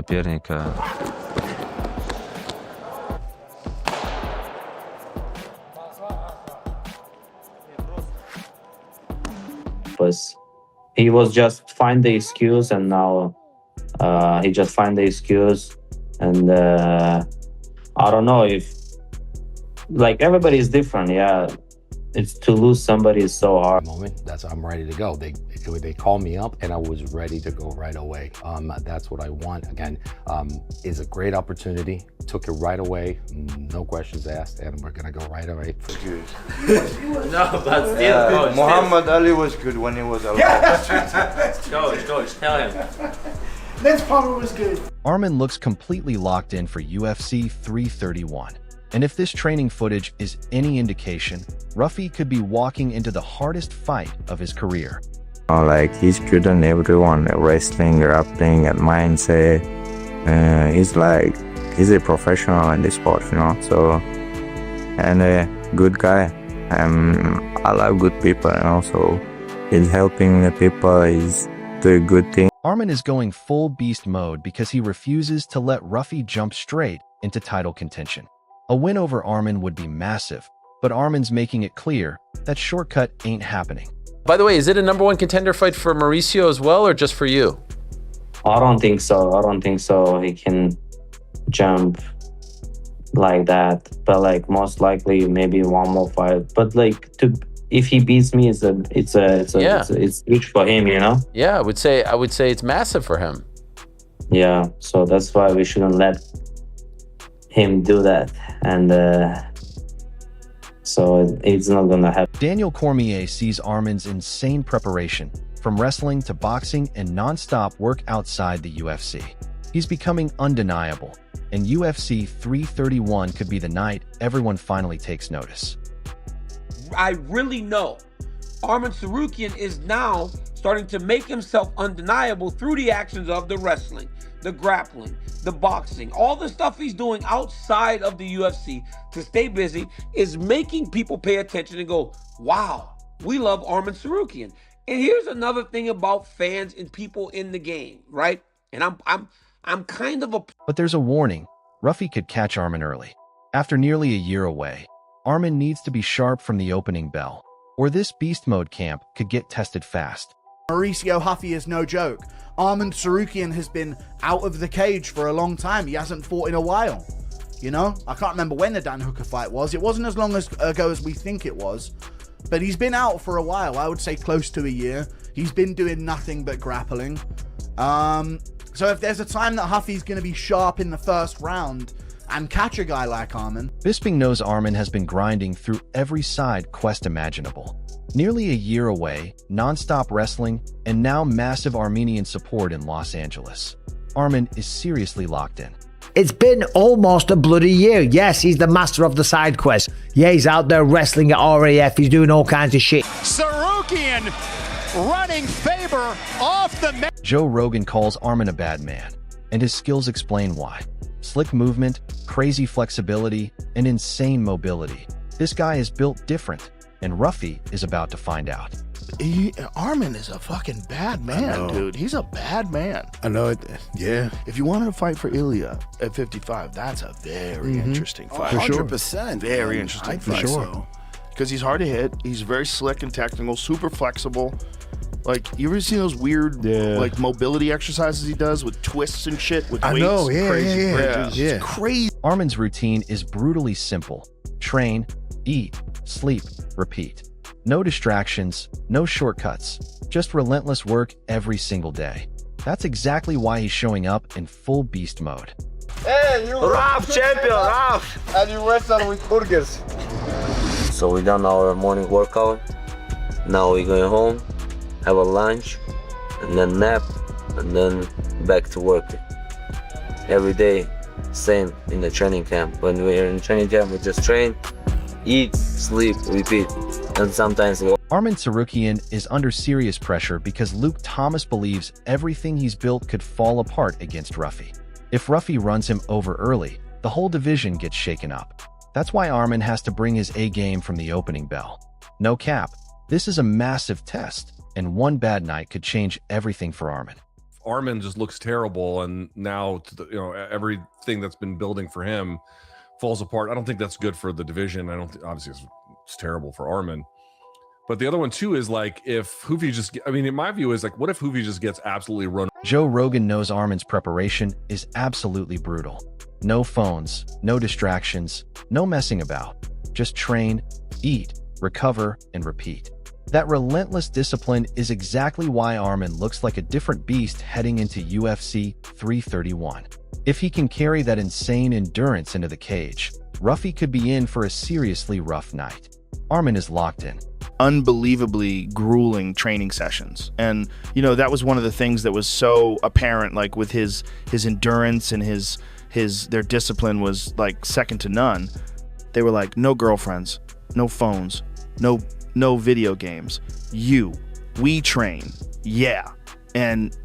соперника. Was he was just find the excuse, and now he just find the excuse, and I don't know if like everybody is different. Yeah, it's to lose somebody is so hard. Moment, that's I'm ready to go. They called me up and I was ready to go right away. That's what I want. Again, is a great opportunity. Took it right away, no questions asked, and we're gonna go right away. Good. No, but still, coach. Muhammad Ali was good when he was alive. Coach, tell him. This part was good. Arman looks completely locked in for UFC 331. And if this training footage is any indication, Ruffy could be walking into the hardest fight of his career. Like, he's good on everyone, wrestling, grappling, and mindset. He's a professional in this sport, you know. So, and a good guy. I love good people, you know. So, he's helping the people. He's doing good things. Arman is going full beast mode because he refuses to let Ruffy jump straight into title contention. A win over Arman would be massive, but Arman's making it clear that shortcut ain't happening. By the way, is it a #1 contender fight for Mauricio as well, or just for you? I don't think so. I don't think so. He can jump like that, but like most likely maybe one more fight. But like if he beats me, it's huge for him, you know. Yeah, I would say it's massive for him. Yeah, so that's why we shouldn't let him do that, and so it's not gonna happen. Daniel Cormier sees Arman's insane preparation, from wrestling to boxing and non-stop work outside the UFC. He's becoming undeniable, and UFC 331 could be the night everyone finally takes notice. I really know Arman Tsarukyan is now starting to make himself undeniable through the actions of the wrestling, the grappling, the boxing, all the stuff he's doing outside of the UFC to stay busy is making people pay attention and go, wow, we love Arman Tsarukyan. And here's another thing about fans and people in the game, right? And I'm kind of a... But there's a warning. Ruffy could catch Arman early. After nearly a year away, Arman needs to be sharp from the opening bell, or this beast mode camp could get tested fast. Mauricio Huffy is no joke. Arman Tsarukyan has been out of the cage for a long time. He hasn't fought in a while. You know, I can't remember when the Dan Hooker fight was. It wasn't as long ago as we think it was. But he's been out for a while. I would say close to a year. He's been doing nothing but grappling. So if there's a time that Huffy's going to be sharp in the first round and catch a guy like Arman. Bisping knows Arman has been grinding through every side quest imaginable. Nearly a year away, non-stop wrestling, and now massive Armenian support in Los Angeles. Arman is seriously locked in. It's been almost a bloody year. Yes, he's the master of the side quest. Yeah, he's out there wrestling at RAF. He's doing all kinds of shit. Tsarukyan running Faber off the mat. Joe Rogan calls Arman a bad man, and his skills explain why. Slick movement, crazy flexibility, and insane mobility. This guy is built different, and Ruffy is about to find out. Arman is a fucking bad man, dude. He's a bad man. I know it. Yeah. If you wanted to fight for Ilya at 55, that's a very interesting fight. 100%. Very interesting fight. For sure. Because he's hard to hit. He's very slick and technical, super flexible. Like, you ever see those weird like mobility exercises he does with twists and shit with weights? I know, Crazy. yeah. It's crazy. Arman's routine is brutally simple. Train, eat, sleep, repeat. No distractions, no shortcuts, just relentless work every single day. That's exactly why he's showing up in full beast mode. Hey, you Raf champion, Raf! And you wrestle with burgers. So we done our morning workout. Now we're going home, have a lunch, and then nap, and then back to work. Every day, same in the training camp. When we're in training camp, we just train, eat, sleep, repeat. And sometimes Arman Tsarukyan is under serious pressure because Luke Thomas believes everything he's built could fall apart against Ruffy. If Ruffy runs him over early, the whole division gets shaken up. That's why Arman has to bring his A game from the opening bell. No cap, this is a massive test, and one bad night could change everything for Arman. Arman just looks terrible, and now everything that's been building for him falls apart. I don't think that's good for the division. I don't think, obviously it's terrible for Arman. But the other one too is like, if Hoofy just, in my view is like, what if Hoofy just gets absolutely run? Joe Rogan knows Arman's preparation is absolutely brutal. No phones, no distractions, no messing about. Just train, eat, recover, and repeat. That relentless discipline is exactly why Arman looks like a different beast heading into UFC 331. If he can carry that insane endurance into the cage, Ruffy could be in for a seriously rough night. Arman is locked in. Unbelievably grueling training sessions, and that was one of the things that was so apparent, like with his endurance and their discipline was like second to none. They were like, no girlfriends, no phones, no video games. We train, yeah, and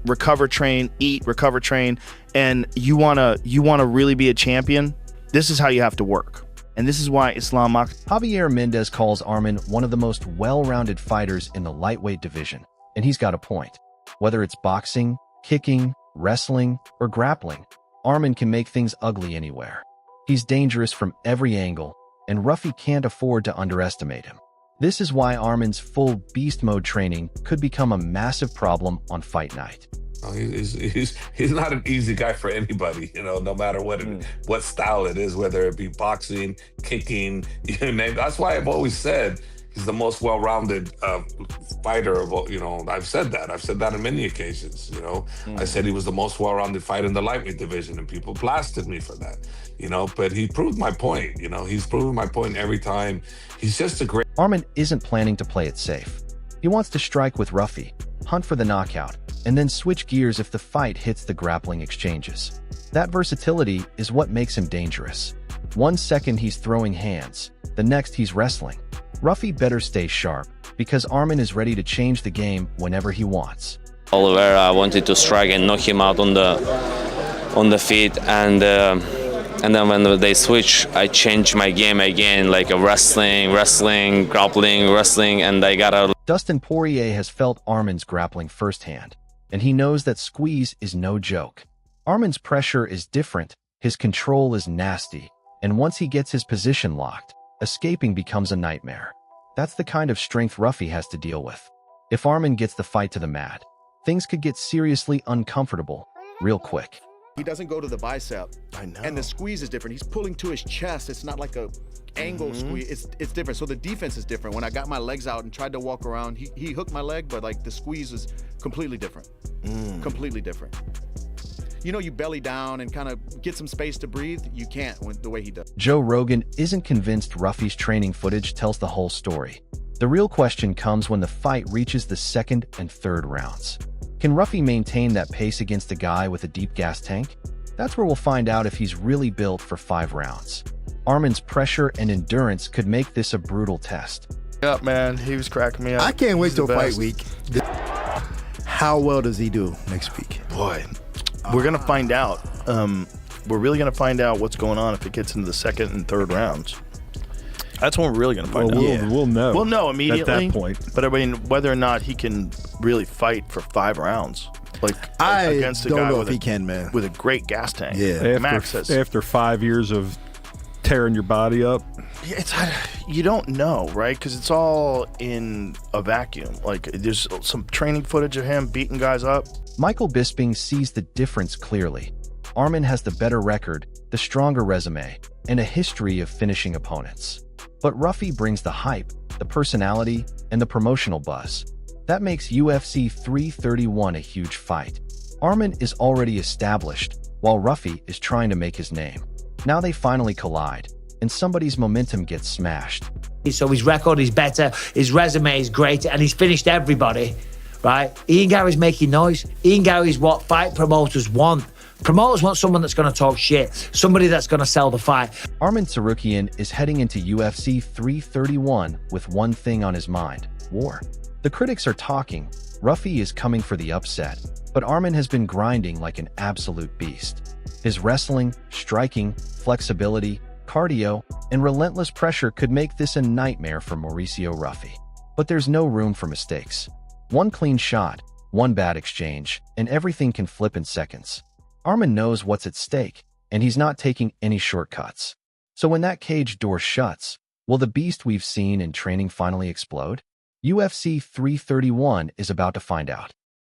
recover, train, eat, recover, train, and you wanna really be a champion. This is how you have to work. And this is why Javier Mendez calls Arman one of the most well-rounded fighters in the lightweight division, and he's got a point. Whether it's boxing, kicking, wrestling, or grappling, Arman can make things ugly anywhere. He's dangerous from every angle, and Ruffy can't afford to underestimate him. This is why Arman's full beast mode training could become a massive problem on fight night. He's not an easy guy for anybody, no matter what style it is, whether it be boxing, kicking, you name it. That's why I've always said he's the most well-rounded fighter of all. I've said that on many occasions. I said he was the most well-rounded fighter in the lightweight division, and people blasted me for that. But he proved my point. He's proven my point every time. He's just a great. Arman isn't planning to play it safe. He wants to strike with Ruffy, hunt for the knockout, and then switch gears if the fight hits the grappling exchanges. That versatility is what makes him dangerous. 1 second he's throwing hands, the next he's wrestling. Ruffy better stay sharp, because Arman is ready to change the game whenever he wants. Oliveira wanted to strike and knock him out on the feet, and then when they switch, I change my game again, like a wrestling, grappling, wrestling, and I gotta. Dustin Poirier has felt Arman's grappling firsthand, and he knows that squeeze is no joke. Arman's pressure is different, his control is nasty, and once he gets his position locked, escaping becomes a nightmare. That's the kind of strength Ruffy has to deal with. If Arman gets the fight to the mat, things could get seriously uncomfortable real quick. He doesn't go to the bicep. I know. And the squeeze is different. He's pulling to his chest. It's not like a angle squeeze. It's different. So the defense is different. When I got my legs out and tried to walk around, he hooked my leg, but like the squeeze is completely different. Completely different. You belly down and kind of get some space to breathe. You can't the way he does. Joe Rogan isn't convinced Ruffy's training footage tells the whole story. The real question comes when the fight reaches the second and third rounds. Can Ruffy maintain that pace against a guy with a deep gas tank? That's where we'll find out if he's really built for 5 rounds. Arman's pressure and endurance could make this a brutal test. Yeah, man, he was cracking me up. I can't wait till fight week. How well does he do next week? Boy, we're gonna find out. We're really gonna find out what's going on if it gets into the second and third rounds. That's when we're really gonna find out. We'll know. We'll know immediately at that point. But whether or not he can really fight for 5 rounds, against a guy with with a great gas tank. Yeah, Max says after 5 years of tearing your body up. You don't know, right? Because it's all in a vacuum. There's some training footage of him beating guys up. Michael Bisping sees the difference clearly. Arman has the better record, the stronger resume, and a history of finishing opponents. But Ruffy brings the hype, the personality, and the promotional buzz. That makes UFC 331 a huge fight. Arman is already established, while Ruffy is trying to make his name. Now they finally collide, and somebody's momentum gets smashed. So his record is better, his resume is greater, and he's finished everybody, right? Ian Gary's making noise. Ian Gary's what fight promoters want. Promoters want someone that's going to talk shit, somebody that's going to sell the fight. Arman Tsarukyan is heading into UFC 331 with one thing on his mind: war. The critics are talking. Ruffy is coming for the upset, but Arman has been grinding like an absolute beast. His wrestling, striking, flexibility, cardio, and relentless pressure could make this a nightmare for Mauricio Ruffy. But there's no room for mistakes. One clean shot, One bad exchange, and everything can flip in seconds. Arman knows what's at stake, and he's not taking any shortcuts. So when that cage door shuts, will the beast we've seen in training finally explode? UFC 331 is about to find out.